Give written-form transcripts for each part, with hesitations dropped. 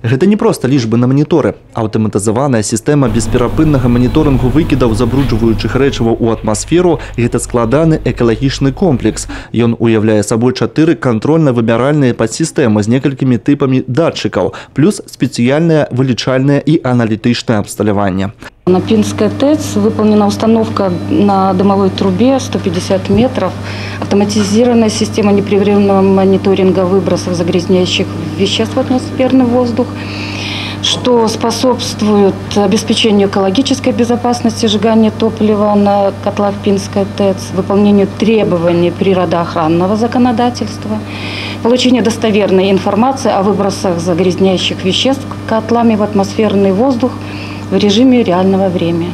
Гэта не проста лічбы на маніторы. Аўтаматызаваная сістэма бесперапыннага маніторынгу выкідаў забруджваючых рэчываў у атмасферу – гэта складаны экалагічны комплекс. Ён уяўляе сабой 4 кантрольна-вымяральныя падсістэмы з некалькімі тыпамі датчыкаў, плюс спецыяльнае вылічальнае і аналітычнае абсталяванне. На Пинской ТЭЦ выполнена установка на дымовой трубе 150 метров, автоматизированная система непрерывного мониторинга выбросов загрязняющих веществ в атмосферный воздух, что способствует обеспечению экологической безопасности сжигания топлива на котлах Пинской ТЭЦ, выполнению требований природоохранного законодательства, получению достоверной информации о выбросах загрязняющих веществ котлами в атмосферный воздух в режиме реального времени.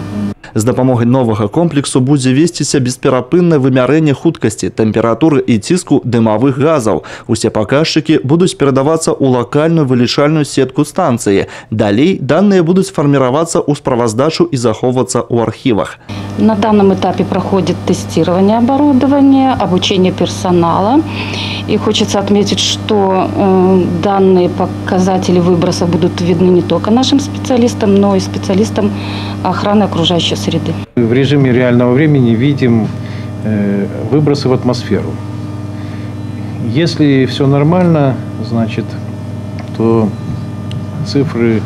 З дапамогай новага комплексу будзе весціся бесперапыннае вымярэнне хуткасці, тэмпературы і ціску дымавых газаў. Усе паказчыкі будуць перадавацца ў лакальную вылічальную сетку станцыі. Далей даныя будуць фарміравацца ў справаздачу и захоўвацца ў архивах. На данном этапе проходит тестирование оборудования, обучение персонала. И хочется отметить, что данные показатели выброса будут видны не только нашим специалистам, но и специалистам охраны окружающей среды. В режиме реального времени видим выбросы в атмосферу. Если все нормально, значит, то цифры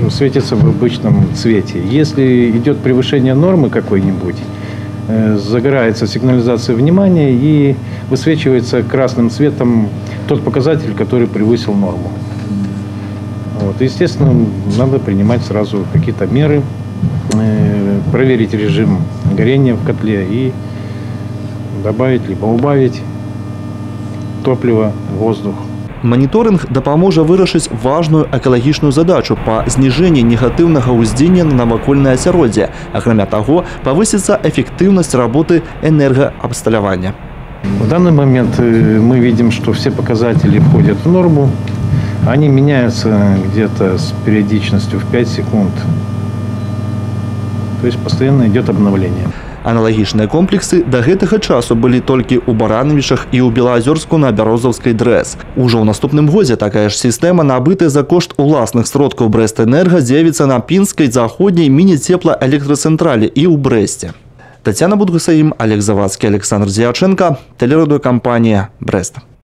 светятся в обычном цвете. Если идет превышение нормы какой-нибудь, загорается сигнализация внимания и высвечивается красным цветом тот показатель, который превысил норму. Вот. Естественно, надо принимать сразу какие-то меры, проверить режим горения в котле и добавить либо убавить топливо в воздух. Моніторинг дапаможа вырашыць важную экалагічную задачу па зніжэнні негатыўнага ўздзеяння на навакольнае асяроддзе. Акрамя таго, павысіцца эффективность работы энергоабсталявання. В данный момент мы видим, что все показатели входят в норму. Они меняются где-то с периодичностью в 5 секунд. То есть постоянно идет обновление. Аналагічныя комплексы да гэтага часу былі толькі ў Барановічах і ў Белаазёрску на Бярозаўскай ДРЭС. Ужо ў наступным годзе такая ж сістэма, набытая за кошт уласных сродкаў Брэстэнерга, з'явіцца на Пінскай заходняй міні-цеплаэлектрацэнтралі і ў Брэсце. Тацяна Будгасаім, Олег Завадскі, Александр Зіячэнка, тэлерадыёкампанія «Брэст».